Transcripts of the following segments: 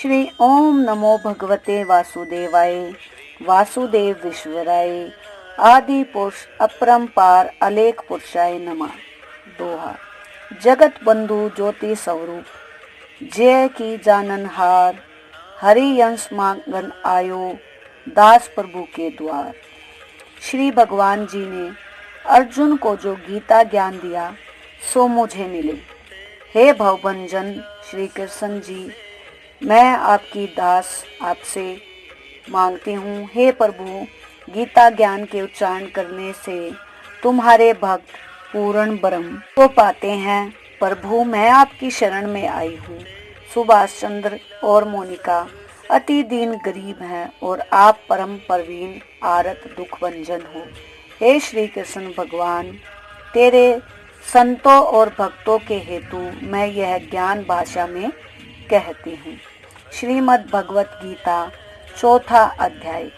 श्री ओम नमो भगवते वासुदेवाय। वासुदेव विश्वराय। आदि पुरुष अपरंपार अलेख पुरुषाय नमः। दोहा। जगत बंधु ज्योति स्वरूप जय की जाननहार, हरि अंश मांगन आयो दास प्रभु के द्वार। श्री भगवान जी ने अर्जुन को जो गीता ज्ञान दिया सो मुझे मिले। हे भवभंजन श्री कृष्ण जी, मैं आपकी दास आपसे मांगती हूँ। हे प्रभु, गीता ज्ञान के उच्चारण करने से तुम्हारे भक्त पूर्ण ब्रह्म को पाते हैं। प्रभु, मैं आपकी शरण में आई हूँ। सुभाष चंद्र और मोनिका अति दीन गरीब हैं और आप परम प्रवीण आरत दुख भंजन हो। हे श्री कृष्ण भगवान, तेरे संतों और भक्तों के हेतु मैं यह ज्ञान भाषा में कहती हूँ। श्रीमद् भगवत गीता चौथा अध्याय।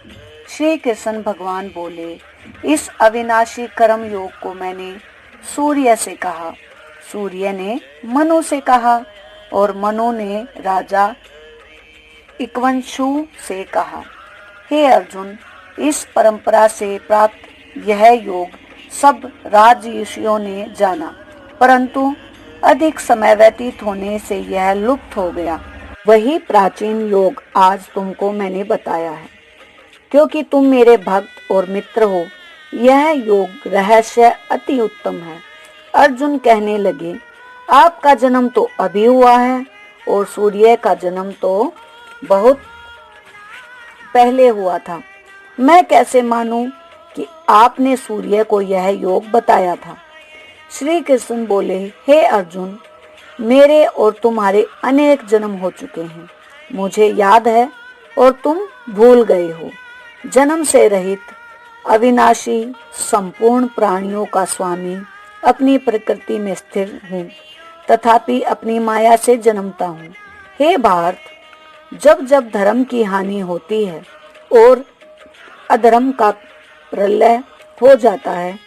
श्री कृष्ण भगवान बोले, इस अविनाशी कर्म योग को मैंने सूर्य से कहा, सूर्य ने मनु से कहा और मनु ने राजा इक्ष्वाकु से कहा। हे अर्जुन, इस परंपरा से प्राप्त यह योग सब राजऋषियों ने जाना, परंतु अधिक समय व्यतीत होने से यह लुप्त हो गया। वही प्राचीन योग आज तुमको मैंने बताया है, क्योंकि तुम मेरे भक्त और मित्र हो। यह योग रहस्य अति उत्तम है। अर्जुन कहने लगे, आपका जन्म तो अभी हुआ है और सूर्य का जन्म तो बहुत पहले हुआ था। मैं कैसे मानूं कि आपने सूर्य को यह योग बताया था। श्री कृष्ण बोले, हे अर्जुन, मेरे और तुम्हारे अनेक जन्म हो चुके हैं। मुझे याद है और तुम भूल गए हो। जन्म से रहित अविनाशी संपूर्ण प्राणियों का स्वामी अपनी प्रकृति में स्थिर हूँ, तथापि अपनी माया से जन्मता हूँ। हे भारत, जब जब धर्म की हानि होती है और अधर्म का प्रलय हो जाता है,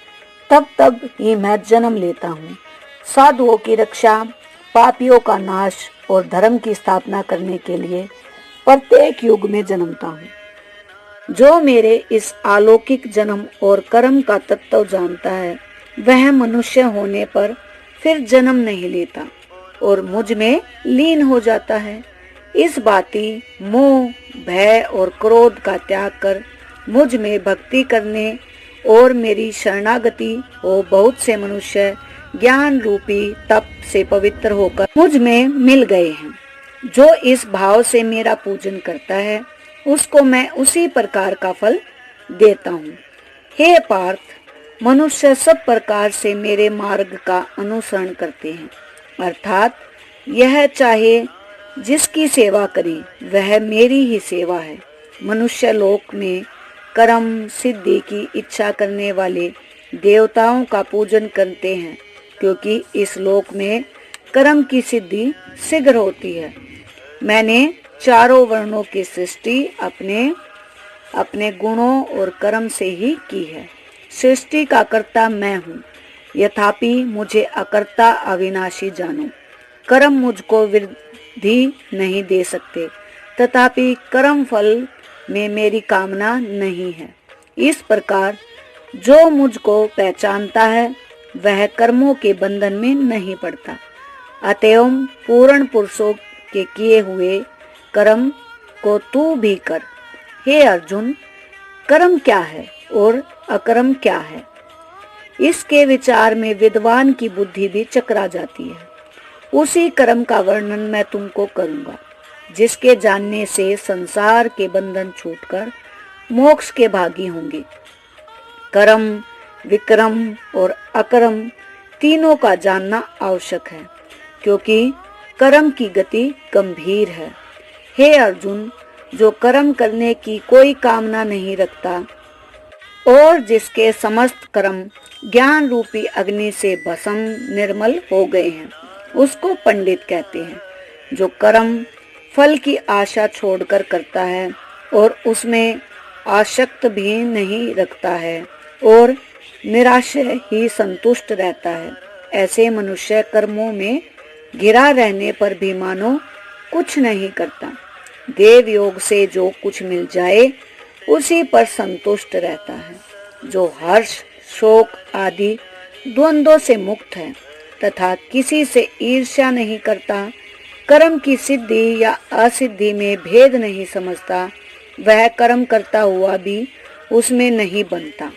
तब तब ही मैं जन्म लेता हूँ। साधुओं की रक्षा, पापियों का नाश और धर्म की स्थापना करने के लिए प्रत्येक युग में जन्मता हूँ। जो मेरे इस अलौकिक जन्म और कर्म का तत्व जानता है, वह मनुष्य होने पर फिर जन्म नहीं लेता और मुझ में लीन हो जाता है। इस भांति मोह, भय और क्रोध का त्याग कर मुझ में भक्ति करने और मेरी शरणागति हो बहुत से मनुष्य ज्ञान रूपी तप से पवित्र होकर मुझ में मिल गए हैं। जो इस भाव से मेरा पूजन करता है, उसको मैं उसी प्रकार का फल देता हूँ। हे पार्थ, मनुष्य सब प्रकार से मेरे मार्ग का अनुसरण करते हैं, अर्थात यह चाहे जिसकी सेवा करे वह मेरी ही सेवा है। मनुष्य लोक में कर्म सिद्धि की इच्छा करने वाले देवताओं का पूजन करते हैं, क्योंकि इस लोक में कर्म की सिद्धि शीघ्र होती है। मैंने चारों वर्णों की सृष्टि अपने अपने गुणों और कर्म से ही की है। सृष्टि का कर्ता मैं हूँ, यथापि मुझे अकर्ता अविनाशी जानो। कर्म मुझको वृद्धि नहीं दे सकते, तथापि कर्म फल में मेरी कामना नहीं है। इस प्रकार जो मुझको पहचानता है वह कर्मों के बंधन में नहीं पड़ता। अतएव पूर्ण पुरुषों के किए हुए कर्म को तू भी कर। हे अर्जुन, कर्म क्या है और अकर्म क्या है, इसके विचार में विद्वान की बुद्धि भी चकरा जाती है। उसी कर्म का वर्णन मैं तुमको करूंगा, जिसके जानने से संसार के बंधन छूटकर मोक्ष के भागी होंगे। कर्म, विक्रम और अकर्म तीनों का जानना आवश्यक है, क्योंकि कर्म की गति गंभीर है। हे अर्जुन, जो कर्म करने की कोई कामना नहीं रखता और जिसके समस्त कर्म ज्ञान रूपी अग्नि से भस्म निर्मल हो गए हैं, उसको पंडित कहते हैं। जो कर्म फल की आशा छोड़कर करता है और उसमें आसक्त भी नहीं रखता है और निराशय ही संतुष्ट रहता है, ऐसे मनुष्य कर्मों में घिरा रहने पर भी मानो कुछ नहीं करता। देव योग से जो कुछ मिल जाए उसी पर संतुष्ट रहता है। जो हर्ष, शोक आदि द्वंद्वों से मुक्त है तथा किसी से ईर्ष्या नहीं करता, कर्म की सिद्धि या असिद्धि में भेद नहीं समझता, वह कर्म करता हुआ भी उसमें नहीं बनता।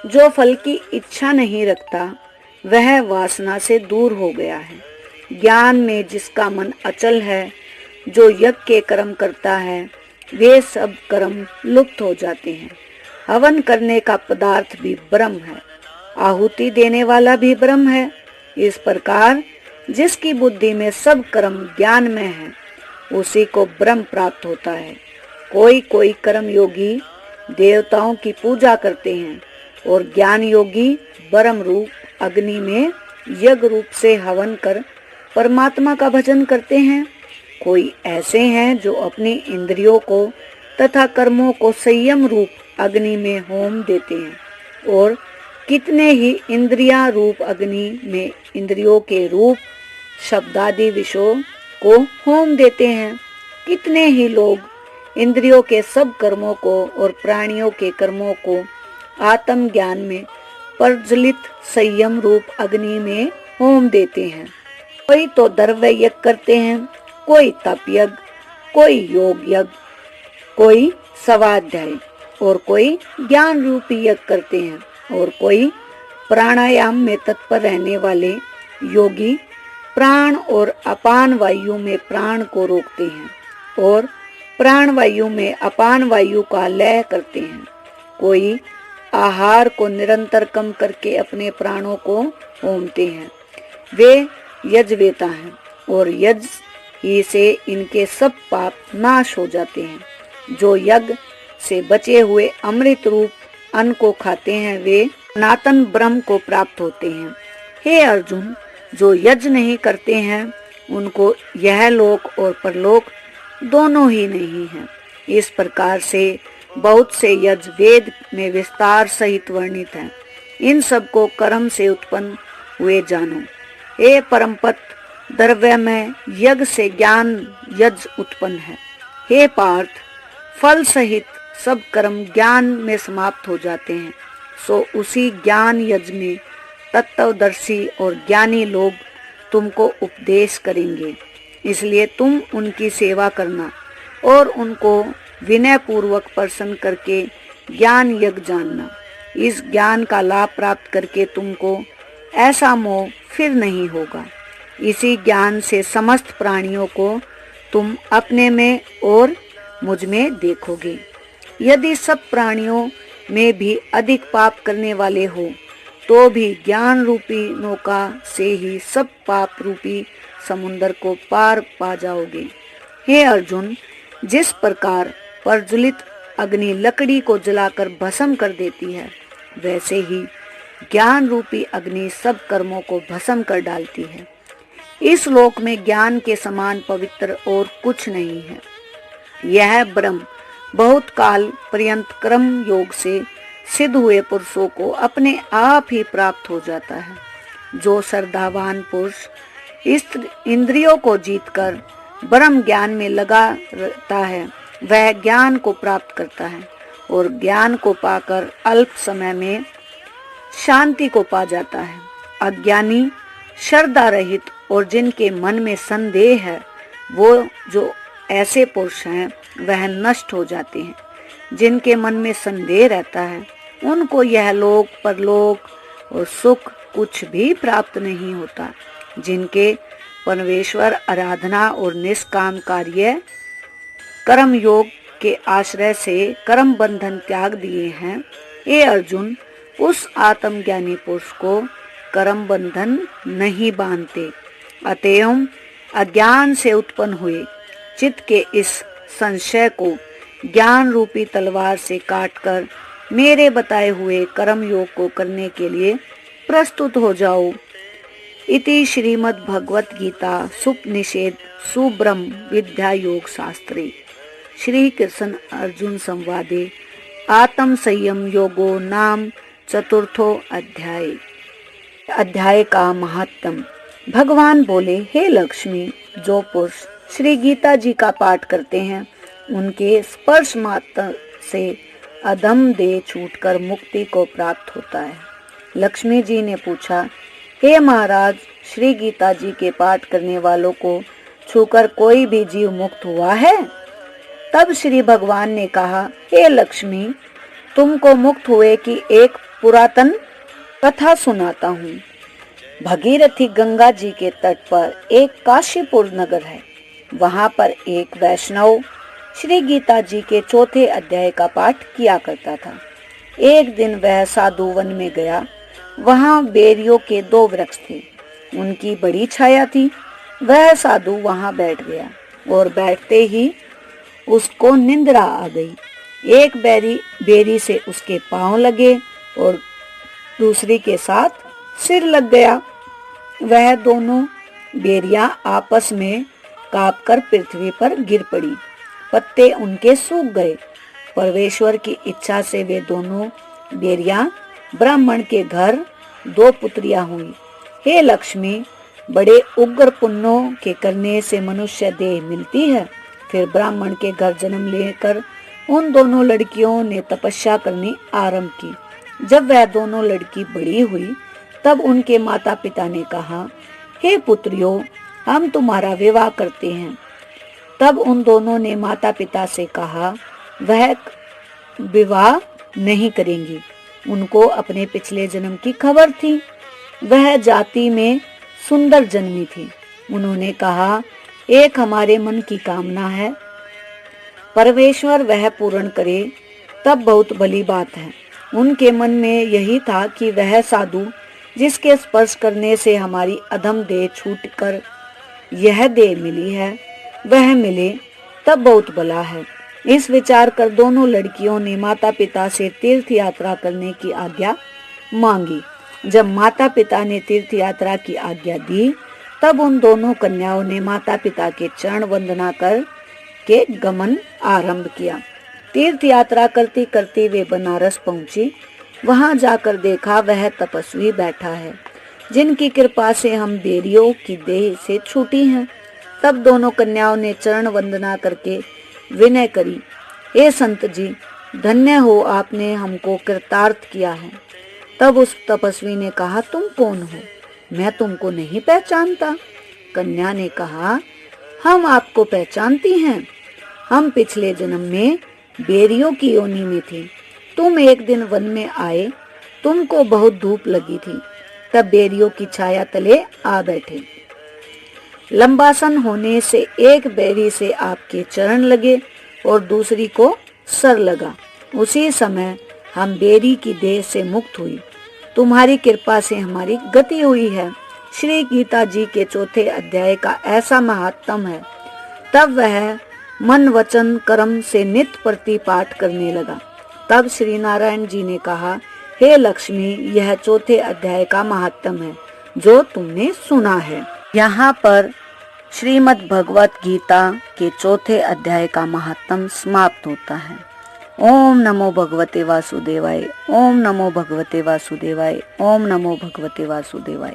जो फल की इच्छा नहीं रखता, वह वासना से दूर हो गया है। ज्ञान में जिसका मन अचल है, जो यज्ञ के कर्म करता है, वे सब कर्म लुप्त हो जाते हैं। हवन करने का पदार्थ भी ब्रह्म है, आहुति देने वाला भी ब्रह्म है। इस प्रकार जिसकी बुद्धि में सब कर्म ज्ञान में है, उसी को ब्रह्म प्राप्त होता है। कोई कोई कर्म योगी देवताओं की पूजा करते हैं और ज्ञान योगी ब्रह्म रूप अग्नि में यज्ञ रूप से हवन कर परमात्मा का भजन करते हैं। कोई ऐसे हैं जो अपनी इंद्रियों को तथा कर्मों को संयम रूप अग्नि में होम देते हैं और कितने ही इंद्रिया रूप अग्नि में इंद्रियों के रूप शब्दादि विषयों को होम देते हैं। कितने ही लोग इंद्रियों के सब कर्मों को और प्राणियों के कर्मों को आत्म ज्ञान में प्रज्वलित संयम रूप अग्नि में होम देते हैं। कोई तो द्रव्य यज्ञ करते हैं, कोई तप यज्ञ, कोई योग यज्ञ, कोई स्वाध्याय और कोई ज्ञान रूपी यज्ञ करते हैं और कोई प्राणायाम में तत्पर रहने वाले योगी प्राण और अपान वायु में प्राण को रोकते हैं और प्राण वायु में अपान वायु का लय करते हैं। कोई आहार को निरंतर कम करके अपने प्राणों को होमते हैं। वे यज्वेता हैं और यज्ञ ही से इनके सब पाप नाश हो जाते हैं। जो यज्ञ से बचे हुए अमृत रूप अन्न को खाते हैं, वे सनातन ब्रह्म को प्राप्त होते हैं। हे अर्जुन, जो यज्ञ नहीं करते हैं, उनको यह लोक और परलोक दोनों ही नहीं है। इस प्रकार से बहुत से यज्ञ वेद में विस्तार सहित वर्णित हैं। इन सब को कर्म से उत्पन्न हुए जानो। हे परमपत, द्रव्य में यज्ञ से ज्ञान यज्ञ उत्पन्न है। हे पार्थ, फल सहित सब कर्म ज्ञान में समाप्त हो जाते हैं। सो उसी ज्ञान यज्ञ में तत्वदर्शी और ज्ञानी लोग तुमको उपदेश करेंगे। इसलिए तुम उनकी सेवा करना और उनको विनय पूर्वक प्रसन्न करके ज्ञान यज्ञ जानना। इस ज्ञान का लाभ प्राप्त करके तुमको ऐसा मोह फिर नहीं होगा। इसी ज्ञान से समस्त प्राणियों को तुम अपने में और मुझ में देखोगे। यदि सब प्राणियों में भी अधिक पाप करने वाले हो, तो भी ज्ञान रूपी नौका से ही सब पाप रूपी समुद्र को पार पा जाओगे। हे अर्जुन, जिस प्रकार प्रज्वलित अग्नि लकड़ी को जलाकर भस्म कर देती है, वैसे ही ज्ञान रूपी अग्नि सब कर्मों को भस्म कर डालती है। इस लोक में ज्ञान के समान पवित्र और कुछ नहीं है। यह ब्रह्म बहुत काल पर्यंत कर्म योग से सिद्ध हुए पुरुषों को अपने आप ही प्राप्त हो जाता है। जो श्रद्धावान पुरुष इंद्रियों को जीतकर ब्रह्म ज्ञान में लगा रहता है, वह ज्ञान को प्राप्त करता है और ज्ञान को पाकर अल्प समय में शांति को पा जाता है। अज्ञानी, श्रद्धा रहित और जिनके मन में संदेह है, वो जो ऐसे पुरुष हैं, वह नष्ट हो जाते हैं। जिनके मन में संदेह रहता है, उनको यह लोक परलोक और सुख कुछ भी प्राप्त नहीं होता। जिनके परमेश्वर आराधना और निष्काम कार्य कर्म योग के आश्रय से कर्म बंधन त्याग दिए हैं, हे अर्जुन, उस आत्मज्ञानी पुरुष को कर्म बंधन नहीं बांधते। अतएव अज्ञान से उत्पन्न हुए चित्त के इस संशय को ज्ञान रूपी तलवार से काटकर मेरे बताए हुए कर्म योग को करने के लिए प्रस्तुत हो जाओ। इति श्रीमद् भगवत गीता सुपनिषद सुब्रह्म विद्या योग शास्त्रे श्री कृष्ण अर्जुन संवादे आत्म संयम योगो नाम चतुर्थो अध्याय। अध्याय का महत्तम। भगवान बोले, हे लक्ष्मी, जो पुरुष श्री गीता जी का पाठ करते हैं, उनके स्पर्श मात्र से अधम देह छूटकर मुक्ति को प्राप्त होता है। लक्ष्मी जी ने पूछा, हे महाराज, श्री गीता जी के पाठ करने वालों को छूकर कोई भी जीव मुक्त हुआ है? तब श्री भगवान ने कहा, हे लक्ष्मी, तुमको मुक्त हुए की एक पुरातन कथा सुनाता हूँ। भगीरथी गंगा जी के तट पर एक काशीपुर नगर है। वहां पर एक वैष्णव श्री गीता जी के चौथे अध्याय का पाठ किया करता था। एक दिन वह साधु वन में गया। वहां बेरियों के 2 वृक्ष थे, उनकी बड़ी छाया थी। वह साधु वहां बैठ गया और बैठते ही उसको निंद्रा आ गई। एक बेरी से उसके पांव लगे और दूसरी के साथ सिर लग गया। वह दोनों बेरियां आपस में कांपकर पृथ्वी पर गिर पड़ी। पत्ते उनके सूख गए। परमेश्वर की इच्छा से वे दोनों बेरियां ब्राह्मण के घर 2 पुत्रियां हुई। हे लक्ष्मी, बड़े उग्र पुण्यों के करने से मनुष्य देह मिलती है। फिर ब्राह्मण के घर जन्म लेकर उन दोनों लड़कियों ने तपस्या करनी आरंभ की। जब वह दोनों लड़की बड़ी हुई, तब उनके माता पिता ने कहा, हे पुत्रियों, हम तुम्हारा विवाह करते हैं। तब उन दोनों ने माता पिता से कहा, वह विवाह नहीं करेंगी। उनको अपने पिछले जन्म की खबर थी। वह जाति में सुंदर जन्मी थी। उन्होंने कहा, एक हमारे मन की कामना है, परमेश्वर वह पूर्ण करे तब बहुत भली बात है। उनके मन में यही था कि वह साधु जिसके स्पर्श करने से हमारी अधम देह छूटकर यह देह मिली है, वह मिले तब बहुत भला है। इस विचार कर दोनों लड़कियों ने माता पिता से तीर्थ यात्रा करने की आज्ञा मांगी। जब माता पिता ने तीर्थ यात्रा की आज्ञा दी, तब उन दोनों कन्याओं ने माता पिता के चरण वंदना कर के गमन आरंभ किया। तीर्थ यात्रा करते करते वे बनारस पहुंची। वहां जाकर देखा वह तपस्वी बैठा है, जिनकी कृपा से हम बेरियों की देह से छूटी हैं। तब दोनों कन्याओं ने चरण वंदना करके विनय करी, हे संत जी, धन्य हो, आपने हमको कृतार्थ किया है। तब उस तपस्वी ने कहा, तुम कौन हो? मैं तुमको नहीं पहचानता। कन्या ने कहा, हम आपको पहचानती हैं। हम पिछले जन्म में बेरियों की योनि में थे। तुम एक दिन वन में आए, तुमको बहुत धूप लगी थी, तब बेरियों की छाया तले आ बैठे। लंबासन होने से एक बेरी से आपके चरण लगे और दूसरी को सर लगा। उसी समय हम बेरी की देह से मुक्त हुई। तुम्हारी कृपा से हमारी गति हुई है। श्री गीता जी के चौथे अध्याय का ऐसा महात्म है। तब वह मन वचन कर्म से नित्य प्रति पाठ करने लगा। तब श्री नारायण जी ने कहा, हे लक्ष्मी, यह चौथे अध्याय का महात्म है जो तुमने सुना है। यहाँ पर श्रीमद् भगवत गीता के चौथे अध्याय का महात्म समाप्त होता है। ओम नमो भगवते वासुदेवाय। ओम नमो भगवते वासुदेवाय। ओम नमो भगवते वासुदेवाय।